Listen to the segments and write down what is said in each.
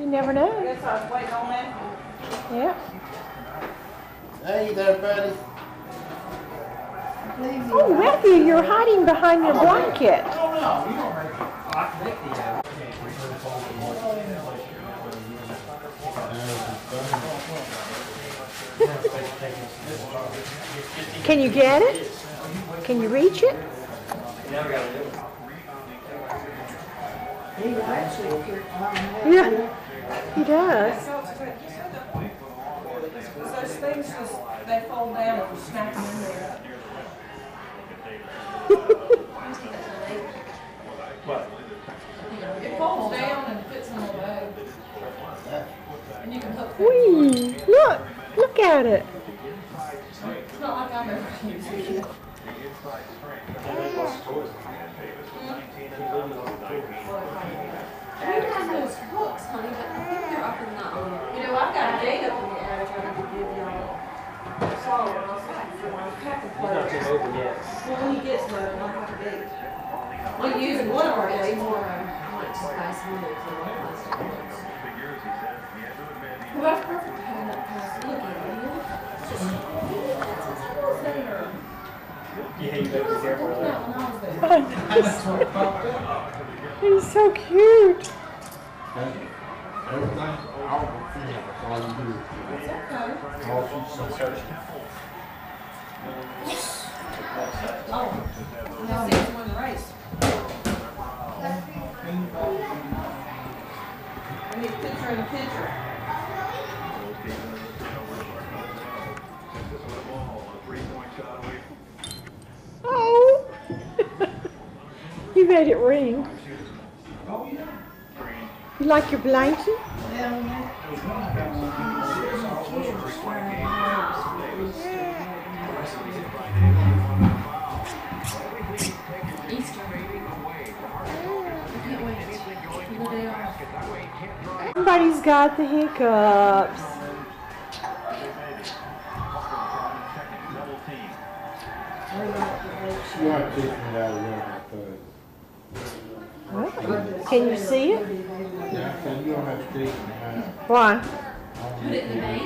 You never know. I guess I was waiting on that. Yeah. Hey there, buddy. Oh, Matthew, you're hiding behind your blanket. Oh, no, you don't make it. I can make the Can you get it? Can you reach it? Yeah, he does. Those things just, they fold down and snap them in there. It folds down and fits in the bag. And you can hook that. Whee! Look at it. It's not like I've ever used it. You have those hooks, honey, but I think they're up in the You know, I've got a gate up in the attic I could give y'all. So, when I was packing for my packing place. Not too open yet. Well, when he gets low, I'll have a gate. We're using one of our gates for I want to buy some of those little plastic ones. Well, that's perfect to have that past look at it. Yeah, you better be careful of that. He's so cute. Everything, all the things, that's all you do. All she's so searching. Oh, now see if you win the race. I need a picture in the picture. Oh. You made it ring. You like your blanket? Somebody's got the hiccups. You want to teach me how to run that thing. Can you see it? Yeah, so you don't have to teach me how. Why? Put it in the bank?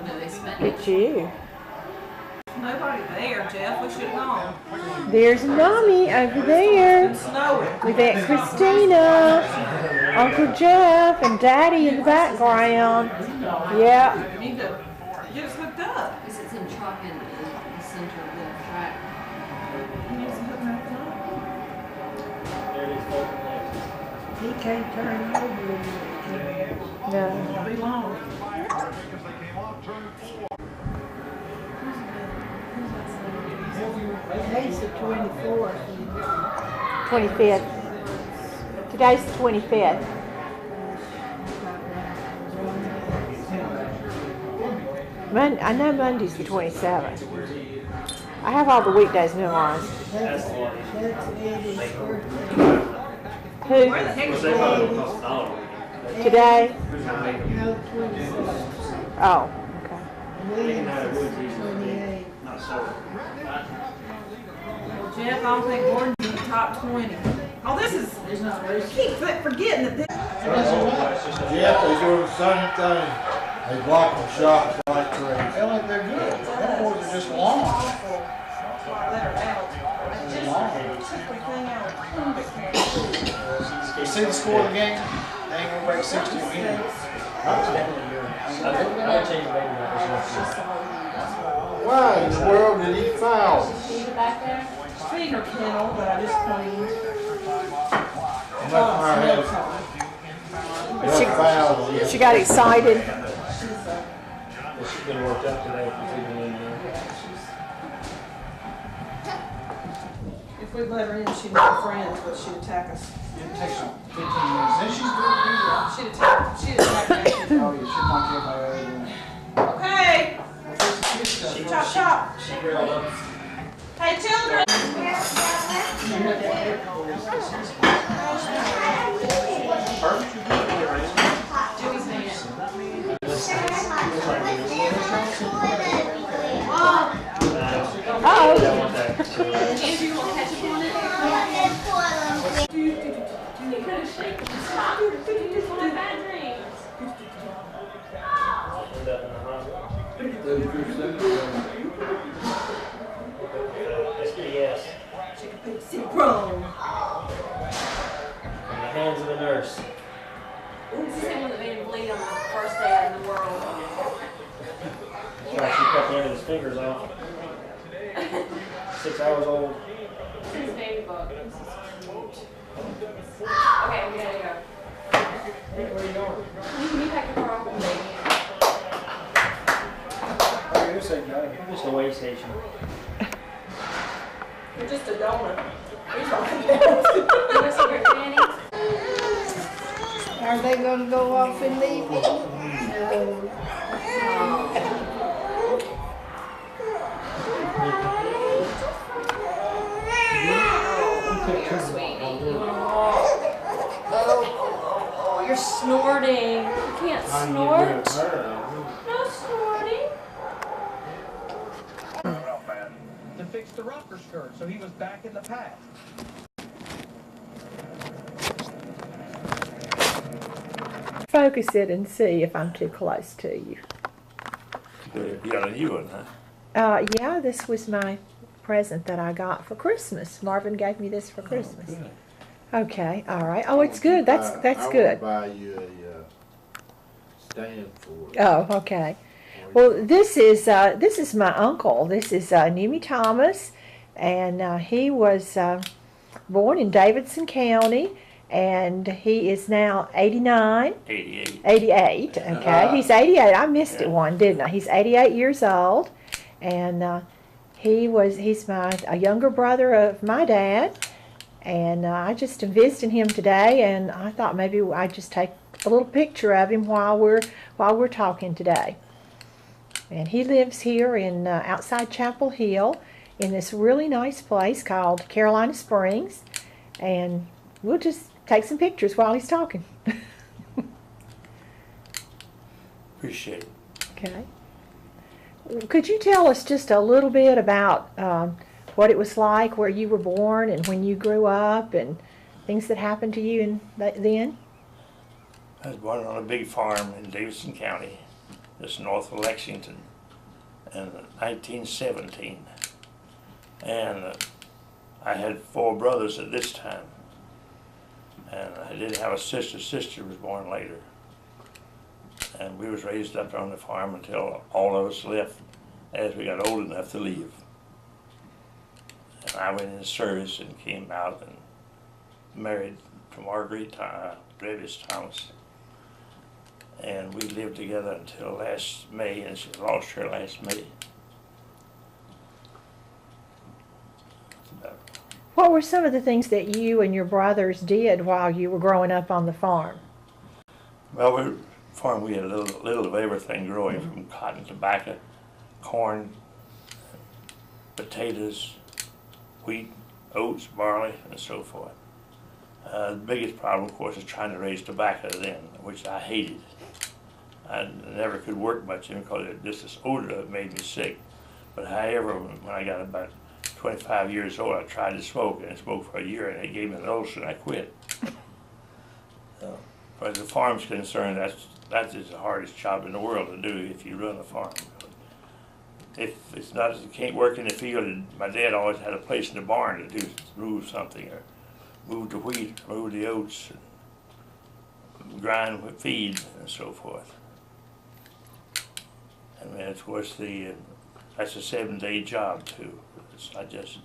No, they spent Look it. at you. Nobody there, Jeff. We should have gone. There's Mommy over there It's snowing. with Aunt Christina, Uncle Jeff, and Daddy in the background. Yeah. You need to get us hooked up. Because it's in chalk in the center of the track. You need some hooking up. There it is, open next. He can't turn over. No. It'll be long. Today's the 24th. 25th. Today's the 25th. I know Monday's the 27th. I have all the weekdays memorized. That's Eddie's birthday. Who? Where the heck is They it? probably cost a dollar. Today? No, 27th. Oh, okay. Williams is 28th. Not so. Well, Jeff, I don't think Gordon's in the top 20. Oh, this is, I keep forgetting that this. Jeff, they do the same thing. They block the shots like crazy. They're good. Them boys are just long. You see the score of the game? They ain't gonna break 60 again. I'd change the baby like this. Why in the world did he foul? Feeder kennel that I just cleaned. And that's why I had fouls. She got excited. She's been worked out today. If you see the If we let her in, she'd make friends, but she'd attack us. It takes 15 minutes. Then she's good. She'd attack me. Oh, you should not get my other one. Okay, chop chop. She grilled up. Hey, children. Jimmy's hand. Oh. Andrew, you want ketchup on it? Stop. It's the same one that made him bleed on the first day in the world. Like she cut the end of his fingers off. 6 hours old. It's his baby book. Okay, we gotta go. Where are you going? Can you pack your car off with me? Oh, you're saying no. Just a way station. You're just a donor. He's talking You want some of your Fanny? Are they gonna go off and leave me? No. You're sweet. You wanna walk? Oh, you're snorting. You can't snort. No snorting. To fix the rocker skirt, so he was back in the pack. Focus it and see if I'm too close to you. You got a new one, huh? Yeah, this was my present that I got for Christmas. Marvin gave me this for Christmas. Good. Okay, all right. Oh, it's good. That's good. I want to buy you a stand for it. Oh, okay. Well, this is my uncle. This is Numa Thomas, and he was born in Davidson County, and he is now 89. 88. 88. Okay, he's 88. I missed it one, didn't I? He's 88 years old, and he's a younger brother of my dad, and I just am visiting him today, and I thought maybe I'd just take a little picture of him while we're talking today. And he lives here in outside Chapel Hill in this really nice place called Carolina Springs, and we'll just take some pictures while he's talking. Appreciate it. Okay. Could you tell us just a little bit about what it was like where you were born and when you grew up and things that happened to you then? I was born on a big farm in Davidson County, just north of Lexington, in 1917. And I had 4 brothers at this time. And I did have a sister. Sister was born later. And we was raised up on the farm until all of us left as we got old enough to leave. And I went in service and came out and married to Marguerite Davis Thomas. And we lived together until last May, and she lost her last May. What were some of the things that you and your brothers did while you were growing up on the farm? Well, we had a little of everything growing, from cotton, tobacco, corn, potatoes, wheat, oats, barley, and so forth. The biggest problem, of course, is trying to raise tobacco then, which I hated. I never could work much in because just this odor of it made me sick. But however, when I got about 25 years old, I tried to smoke, and I smoked for a year, and it gave me an ulcer, and I quit. So, as the farm's concerned, that is the hardest job in the world to do if you run a farm. If it's not, you can't work in the field. And my dad always had a place in the barn to move something, or move the wheat, move the oats, and grind with feed, and so forth. And then, of course, that's a 7-day job too. It's not just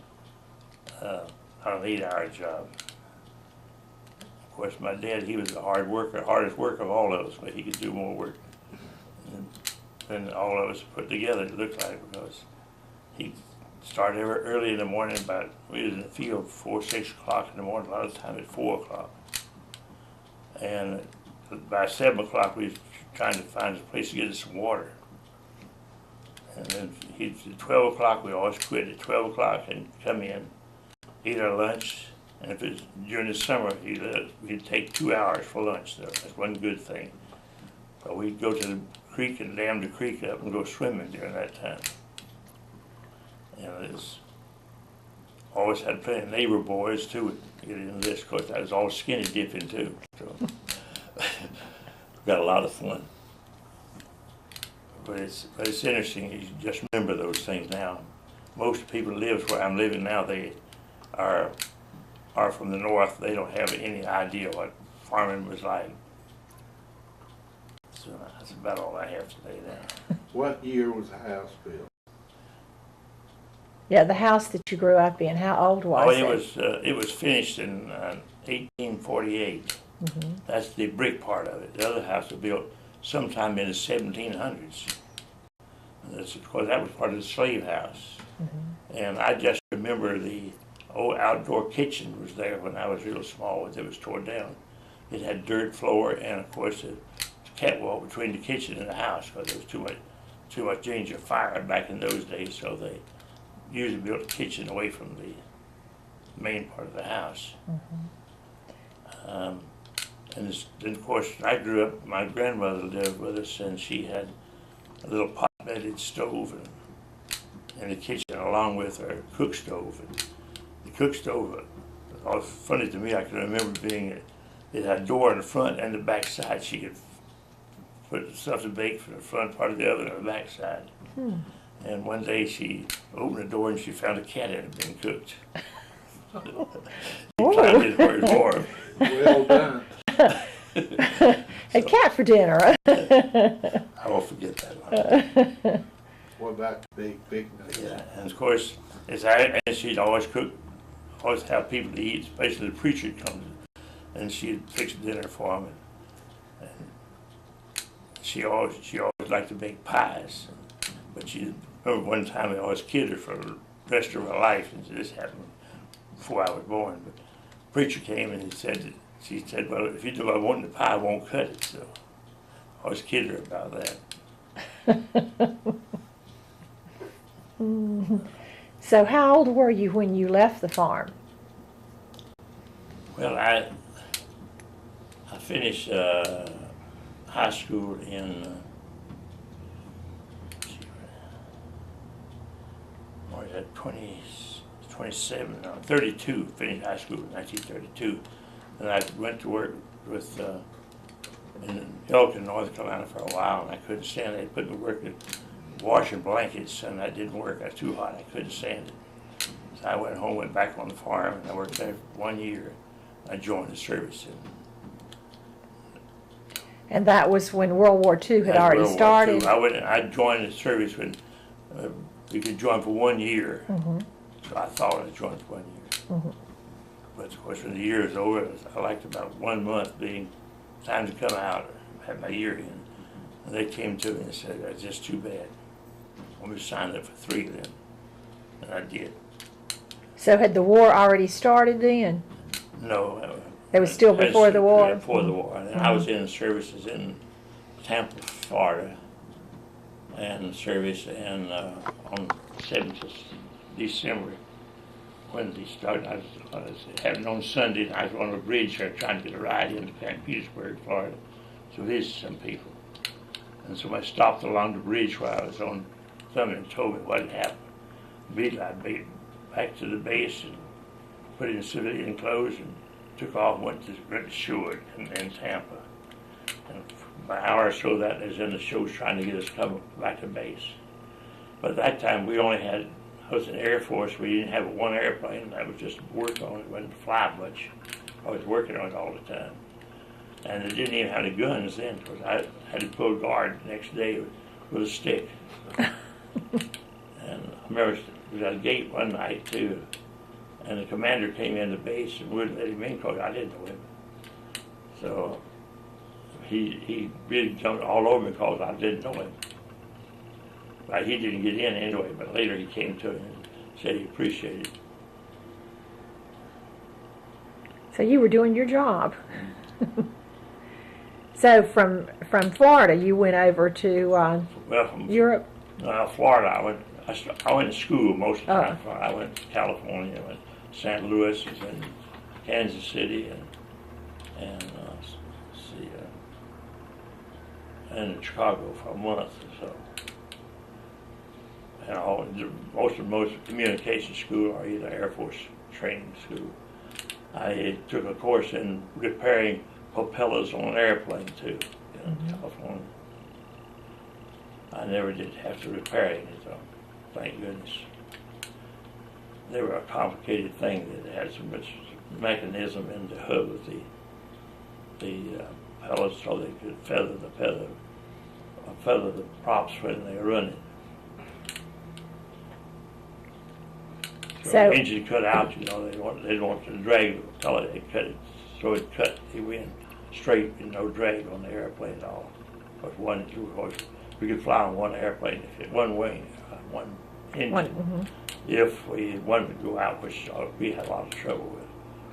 an 8-hour job. Of course, my dad, he was a hard worker, hardest worker of all of us, but he could do more work than all of us put together, it looked like, because he started early in the morning, we was in the field 4, 6 o'clock in the morning, a lot of time at 4 o'clock. And by 7 o'clock, we was trying to find a place to get us some water. And then at 12 o'clock, we always quit at 12 o'clock and come in, eat our lunch. And if it's during the summer, we'd take 2 hours for lunch, though. That's one good thing. But we'd go to the creek and dam the creek up and go swimming during that time. And it's always had plenty of neighbor boys, too, to get into this. Of course, I was all skinny dipping, too. So got a lot of fun. But it's interesting, you just remember those things now. Most people live where I'm living now, they are from the north. They don't have any idea what farming was like. So that's about all I have today now. What year was the house built? Yeah, the house that you grew up in, how old was It was finished in 1848. That's the brick part of it. The other house was built sometime in the 1700s. And that's, of course, that was part of the slave house. And I just remember the old outdoor kitchen was there when I was real small. It was torn down. It had dirt floor and, of course, a catwalk between the kitchen and the house because there was too much danger of fire back in those days. So they usually built a kitchen away from the main part of the house. Then, of course, I grew up, my grandmother lived with us, and she had a little pot-bedded stove in the kitchen along with her cook stove. And the cook stove, it was funny to me, I can remember it had a door in the front and the back side. She could put the stuff to bake from the front part of the oven on the back side. And one day she opened the door and she found a cat had been cooked. He climbed in where it was warm. Well done. A cat for dinner. I won't forget that one. What about the big picnic? Yeah, and of course, and she'd always cook, always have people to eat, especially the preacher comes, and she'd fix dinner for them. And she always liked to make pies, but she remember one time I always kidded her for the rest of her life, and this happened before I was born. But the preacher came and she said, well, if you do what I want in the pie, I won't cut it. So I always kidded her about that. So how old were you when you left the farm? Well, I finished high school in 32, finished high school in 1932. And I went to work with in Elkin, North Carolina for a while, and I couldn't stand it. They put me working washing blankets, and that didn't work. I was too hot. I couldn't stand it. So I went home, went back on the farm, and I worked there for 1 year. I joined the service. And that was when World War II had already started? I joined the service when you could join for 1 year. So I thought I joined for 1 year. But of course, when the year was over, I liked about 1 month being time to come out, have my year in. And they came to me and said, that's just too bad. We signed up for 3 of them. And I did. So had the war already started then? No. It was still before the war? Yeah, before the war. And I was in services in Tampa, Florida, and service on 7th of December when they started. I was having on Sunday, and I was on a bridge there trying to get a ride into St. Petersburg, Florida, to visit some people. And so I stopped along the bridge while I was on something and told me what had happened. Immediately I made back to the base and put in civilian clothes and took off, went to shore in Tampa. And for an hour or so that I was in the show trying to get us come back to base. But at that time I was in the Air Force, we didn't have one airplane, I was just working on it, wasn't fly much. I was working on it all the time. And they didn't even have the guns then, because I had to pull guard the next day with a stick. And I remember we was at a gate one night too, and the commander came in the base and wouldn't let him in because I didn't know him. So he really jumped all over me because I didn't know him. But he didn't get in anyway, but later he came to me and said he appreciated it. So you were doing your job. So from Florida, you went over to Europe? Florida, I went to school most of the time. I went to California, I went to St. Louis, was in Kansas City, and in Chicago for a month or so. And most communication school are either Air Force training school. I took a course in repairing propellers on an airplane too in California. I never did have to repair it, so thank goodness. They were a complicated thing that had so much mechanism in the hub of the pellets so they could feather the feather the props when they're running. So So- the engine cut out, you know, they didn't want to drag the color, they cut it, so it cut, it went straight and no drag on the airplane at all. But we could fly on one airplane, if it, one wing, one engine. If we wanted to go out, which we had a lot of trouble with,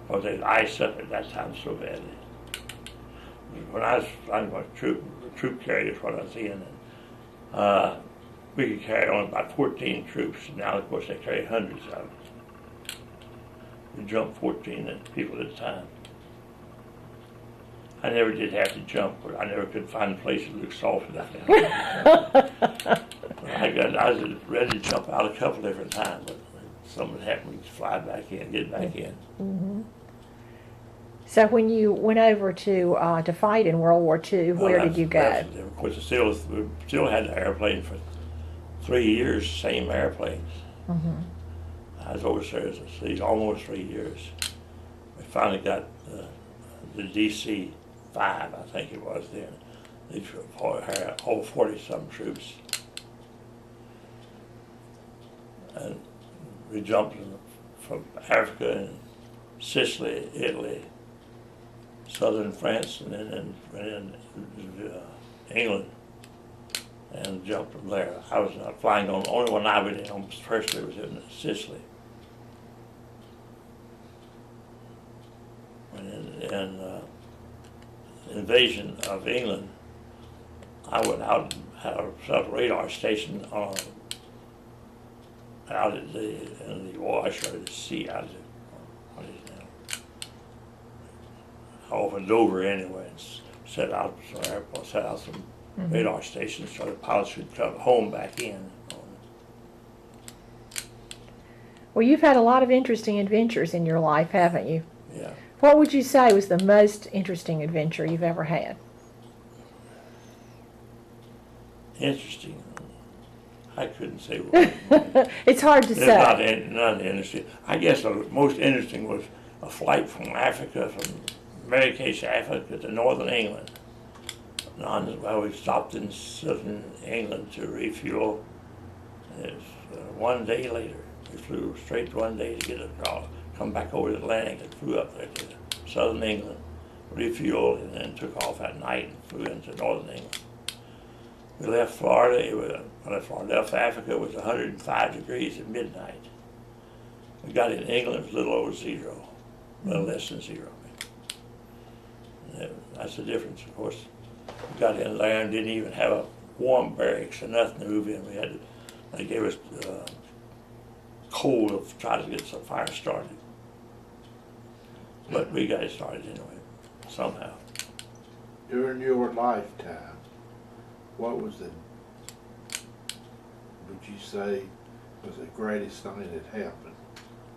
because they iced up at that time so badly. When I was flying my troop carriers, what I was in, and we could carry on about 14 troops. Now, of course, they carry hundreds of them. We jumped 14 people at a time. I never did have to jump, but I never could find a place that looked soft enough. I was ready to jump out a couple different times, but something happened, we fly back in, get back in. Mm-hmm. So when you went over to fight in World War II, where did you go? Of course, we still had the airplane for 3 years, same airplanes. I was overseas almost 3 years. We finally got the DC-5, I think it was then. They had over 40-some troops. And we jumped from Africa and Sicily, Italy, southern France, and then went in England and jumped from there. I was not flying on, the only one I went in on first was in Sicily. And in invasion of England, I went out and had a radar station on out at in the wash or the sea out of what is it now? Off of Dover anyway, and set out some radar stations so the pilots would come home back in. Well, you've had a lot of interesting adventures in your life, haven't you? Yeah. What would you say was the most interesting adventure you've ever had? Interesting. I couldn't say what. It's hard to say. Not interesting. I guess the most interesting was a flight from Africa, from Marrakesh, Africa to northern England. Well, we stopped in southern England to refuel. It was 1 day later. We flew straight 1 day to get come back over the Atlantic and flew up there to southern England, refueled, and then took off at night and flew into northern England. We left Florida. Left Africa, it was 105 degrees at midnight. We got in England, it was a little over zero, a little less than zero. That's the difference, of course. We got in there and didn't even have a warm barracks or nothing to move in. They gave us coal to try to get some fire started. But we got it started anyway, somehow. During your lifetime, what was would you say was the greatest thing that happened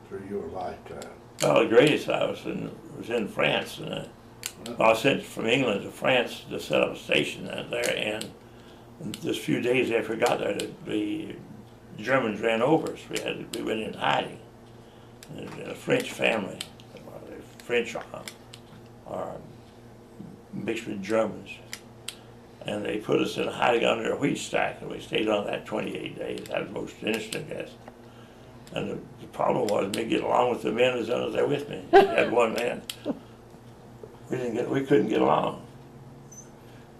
through your lifetime? Well, the greatest I was in France, and I was sent from England to France to set up a station there, and just a few days after we got there, the Germans ran over us. We went in hiding. And a French family, the French are mixed with Germans. And they put us in hiding under a wheat stack, and we stayed on that 28 days. That was the most interesting, I guess. And the problem was me getting along with the men that was under there with me. I had one man. We couldn't get along.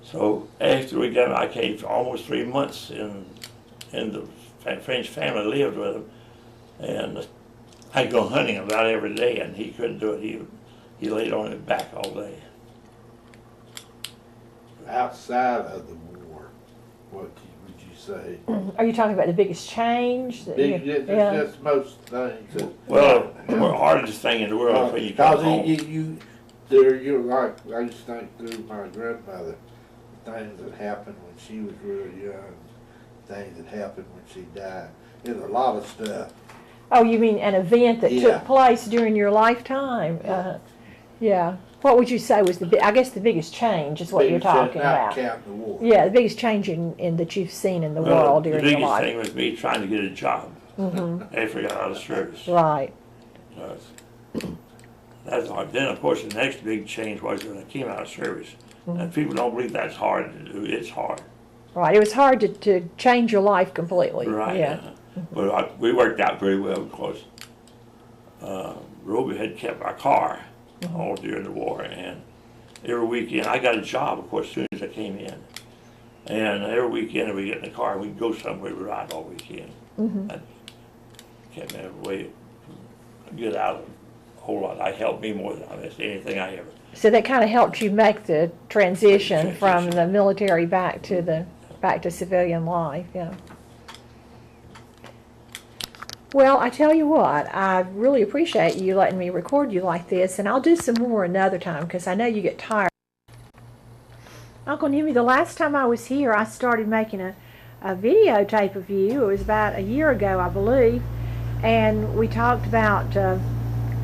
So after we got, I came for almost 3 months in the French family, lived with them, and I'd go hunting about every day, and he couldn't do it. He laid on his back all day. Outside of the war, what would you say? Are you talking about the biggest change? That's most things. Well, the hardest thing in the world is when you come home. You're like, I just think through my grandmother, things that happened when she was real young, things that happened when she died. There's a lot of stuff. Oh, you mean an event that took place during your lifetime? Yeah. What would you say was I guess the biggest change is what you're talking about. Counting the war. Yeah, the biggest change in that you've seen in the world during your life. The biggest thing was me trying to get a job after I got out of service. Right. That's hard. Then, of course, the next big change was when I came out of service. And people don't believe that's hard to do. It's hard. Right. It was hard to change your life completely. Right. Yeah. But we worked out very well because Roby had kept our car all during the war, and every weekend I got a job, of course, as soon as I came in. And every weekend we get in the car and we'd go somewhere, we'd ride all weekend. I kept me away, get out a whole lot. I helped me more than I missed anything I ever. So that kind of helped you make the transition from the military back to civilian life. Yeah. Well, I tell you what, I really appreciate you letting me record you like this, and I'll do some more another time because I know you get tired. Uncle Numi, the last time I was here, I started making a videotape of you. It was about a year ago, I believe, and we talked about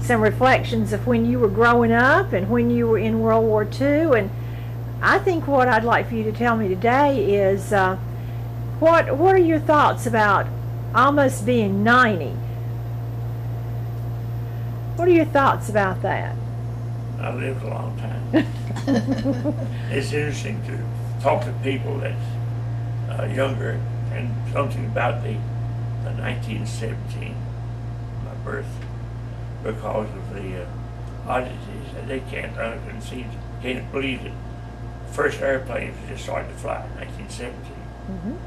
some reflections of when you were growing up and when you were in World War II. And I think what I'd like for you to tell me today is what are your thoughts about almost being 90? What are your thoughts about that? I lived a long time. It's interesting to talk to people that's younger and something about the 1917, my birth, because of the oddities that they can't conceive, can't believe that the first airplanes just started to fly in 1917.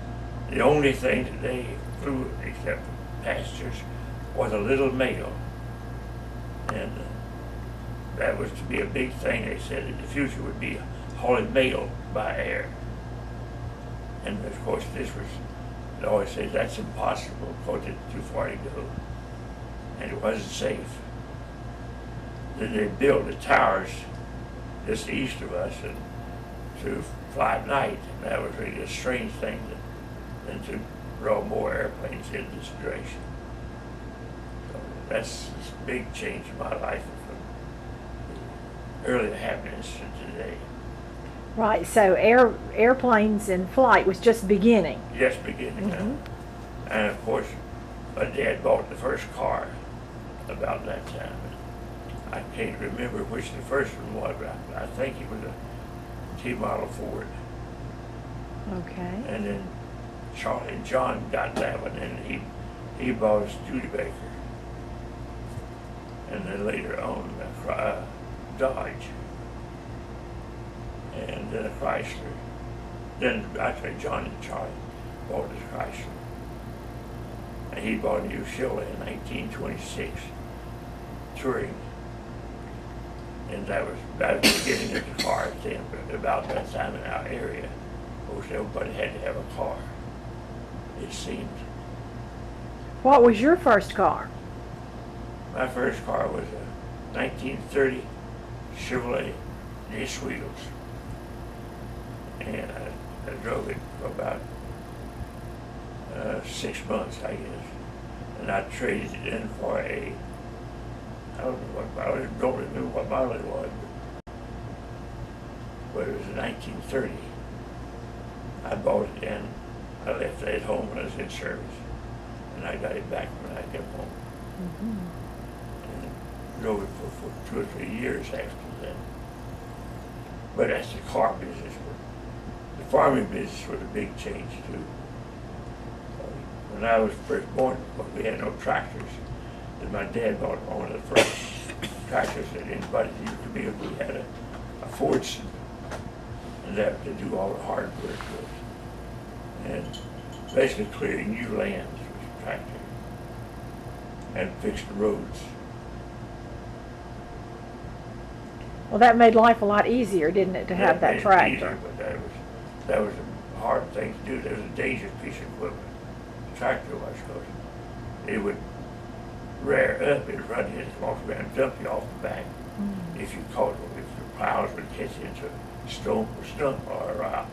The only thing that they flew, except passengers, was a little mail, and that was to be a big thing. They said in the future would be hauling mail by air. And of course this was, they always say that's impossible because it's too far to go. And it wasn't safe. Then they built the towers just east of us and to fly at night. And that was really a strange thing than to draw more airplanes in this direction. So that's a big change in my life from early happenings to today. Right, so airplanes and flight was just beginning. Just beginning. And of course, my dad bought the first car about that time. I can't remember which the first one was, but I think it was a T-model Ford. Okay. And then Charlie and John got that one, and he bought a Studebaker. And then later on, Dodge. And then a Chrysler. Then actually John and Charlie bought this Chrysler. And he bought a new Chevrolet in 1926, Touring. And that was the beginning of the cars then, but about that time in our area, of course everybody had to have a car, it seemed. What was your first car? My first car was a 1930 Chevrolet disc wheels. And I drove it for about 6 months, I guess. And I traded it in for I don't remember what model it was, but it was a 1930. I bought it and I left it at home when I was in service. And I got it back when I got home. And drove it for 2 or 3 years after that. But that's the car business. The farming business was a big change too. When I was first born, we had no tractors. And my dad bought one of the first tractors that anybody used to be able to. We had a Fordson, and that to do all the hard work with. And basically clearing new lands with a tractor and fix the roads. Well, that made life a lot easier, didn't it, to have that tractor? Easier, but that was a hard thing to do. There was a dangerous piece of equipment. The tractor was, because it would rear up and run his across and dump you off the back if you caught it, if the plows would catch into a stump or a rock.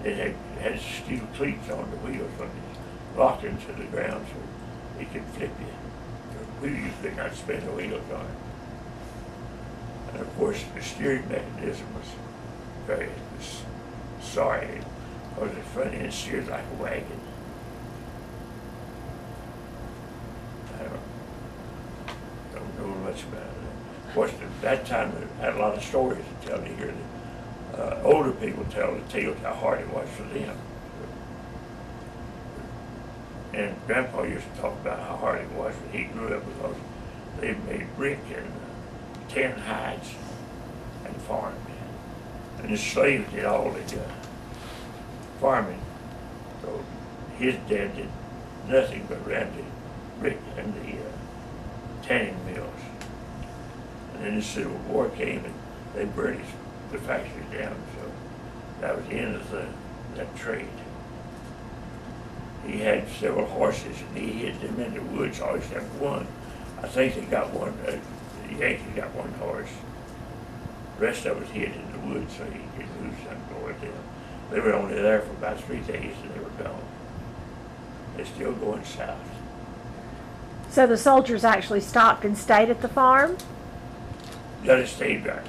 It had steel cleats on the wheels when it's locked into the ground so it could flip you. The wheels could not spin the wheels on it. And of course the steering mechanism was very sorry, because the front end steered like a wagon. I don't know much about it. Of course, at that time, I had a lot of stories to tell me here. older people tell the tales how hard it was for them. And Grandpa used to talk about how hard it was when he grew up because they made brick and tan hides and farmed. And the slaves did all the farming. So his dad did nothing but ran the brick and the tanning mills. And then the Civil War came and they burned the factory down. So that was the end of that trade. He had several horses and he hid them in the woods, all except one. I think they got one, the Yankees got one horse. The rest of us hid in the woods so he could lose them going there. They were only there for about 3 days and they were gone. They're still going south. So the soldiers actually stopped and stayed at the farm? Yeah, they stayed back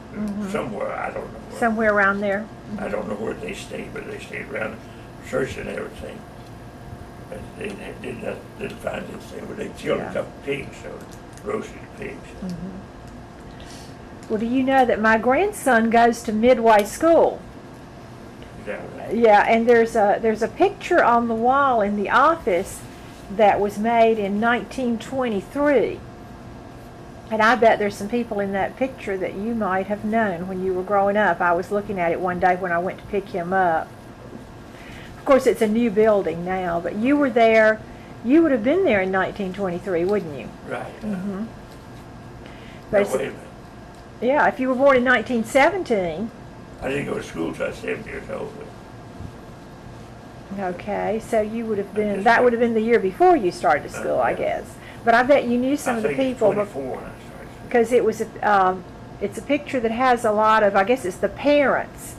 somewhere, I don't know where. Somewhere around there? I don't know where they stayed, but they stayed around the church and everything. But they didn't find anything, but they killed a couple pigs, so roasted pigs. Well, do you know that my grandson goes to Midway School? Is that right? Yeah, and there's a picture on the wall in the office that was made in 1923. And I bet there's some people in that picture that you might have known when you were growing up. I was looking at it one day when I went to pick him up. Of course, it's a new building now, but you were there. You would have been there in 1923, wouldn't you? Right. But Now, wait a minute. yeah, if you were born in 1917. I didn't go to school till I was 7 years old. Okay, so you would have been, that would have been the year before you started school, I guess. But I bet you knew some of the people. I think 24 when I started school. Because it was it's a picture that has a lot of, I guess it's the parents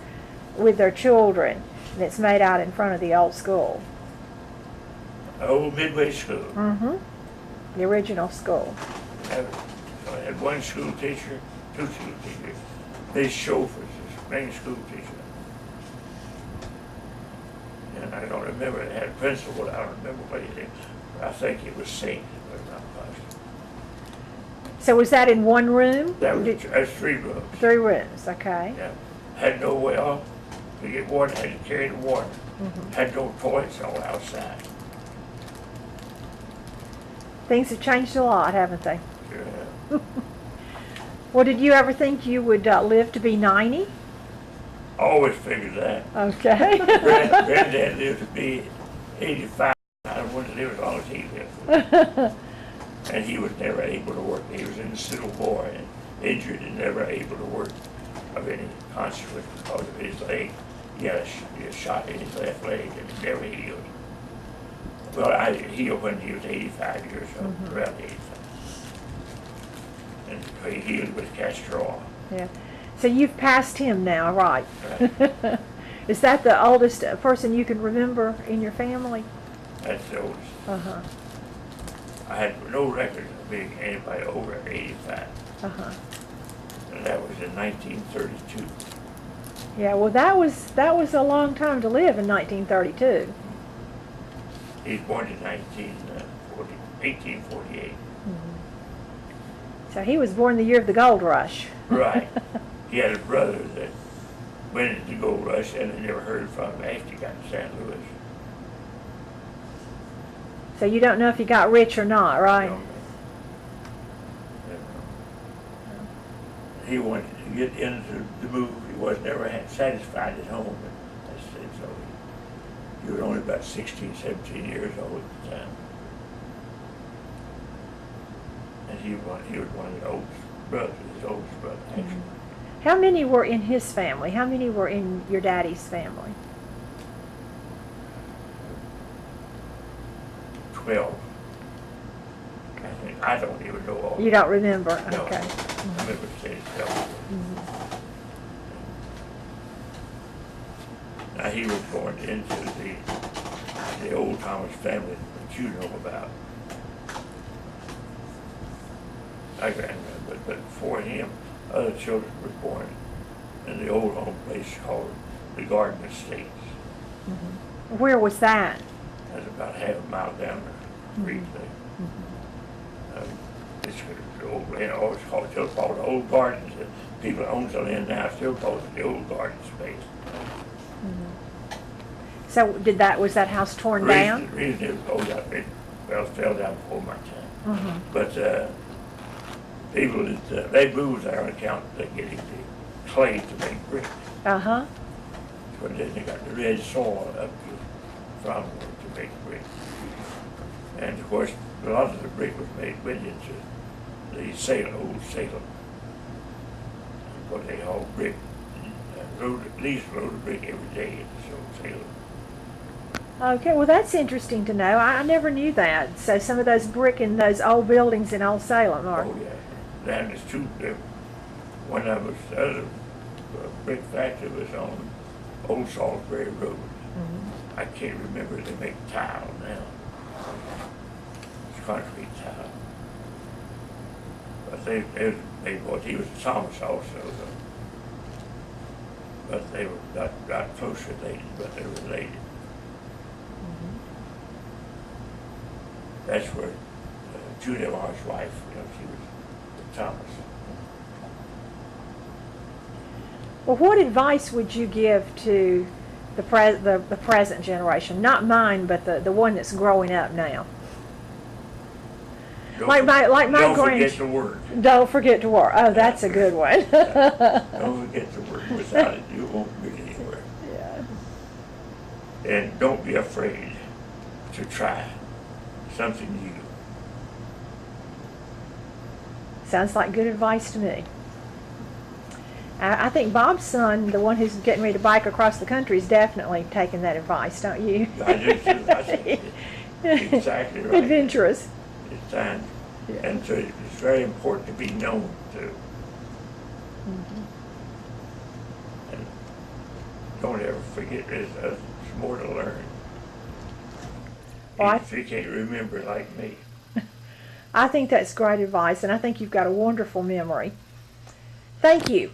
with their children, and it's made out in front of the old school. Oh, Midway School. The original school. So I had one school teacher, 2 school teachers, these chauffeurs, this main school teacher. And I don't remember, it had a principal, I don't remember what he did. I think it was Saint, but not positive. So was that in one room? That was 3 rooms. 3 rooms, okay. Yeah. Had no way off to get water, had to carry the water. Had no toilets all outside. Things have changed a lot, haven't they? Sure have. Well, did you ever think you would live to be 90? Always figured that. Okay. Granddad lived to be 85. I wanted to live as long as he lived. And he was never able to work. He was in the Civil War and injured and never able to work of any consequence because of his leg. He had a shot in his left leg and it never healed. Well, I healed when he was 85 years old, around 85. And he healed with castor oil. Yeah. So you've passed him now, right? Right. Is that the oldest person you can remember in your family? That's the oldest. Uh-huh. I had no record of being anybody over 85. Uh-huh. And that was in 1932. Yeah, well that was a long time to live in 1932. He was born in 1848. So he was born the year of the gold rush. Right. He had a brother that went into the gold rush and I never heard from him after he got to St. Louis. So you don't know if he got rich or not, right? No. He wanted to get into the move. He was never satisfied at home. And I said so. He was only about 16, 17 years old at the time. And he was one of the oldest brothers, his oldest brother, actually. How many were in his family? How many were in your daddy's family? 12. I don't even know all. You don't remember? No. Okay. I remember saying 12. Now he was born into the old Thomas family that you know about. My grandmother, but before him, other children were born in the old home place called the Garden Estates. Where was that? That's about half a mile down the street there. It's the old, always called the old gardens. people that owns the land now still calls it the old garden space. So was that house torn down? The reason it was old up, it fell down before my time. Mm-hmm. But people that they moved there on account of they getting the clay to make brick. Uh-huh. But then they got the red soil up from to make brick. And of course, a lot of the brick went into the old Salem. But they hauled brick, at least load of brick every day into old Salem. Okay, well that's interesting to know. I never knew that. So some of those brick in those old buildings in Old Salem are. Oh yeah, then there's two. One of us, the other brick factory was on Old Salisbury Road. Mm-hmm. I can't remember. They make tile now. It's concrete tile. But they bought. He was Thomas also. But they were not close related, but they're related. That's where Judy Mar's wife, she was Thomas. Well, what advice would you give to the present generation? Not mine, but the one that's growing up now. Don't forget to work. Don't forget to work. Oh, that's a good one. Don't forget to work. Without it, you won't get anywhere. Yeah. And don't be afraid to try something new. Sounds like good advice to me. I think Bob's son, the one who's getting ready to bike across the country, is definitely taking that advice, don't you? I do too. I think it's exactly right. Adventurous. It's time. Yeah. And so it's very important to be known too. Mm-hmm. And don't ever forget there's more to learn. Well, If you can't remember like me. I think that's great advice, and I think you've got a wonderful memory. Thank you.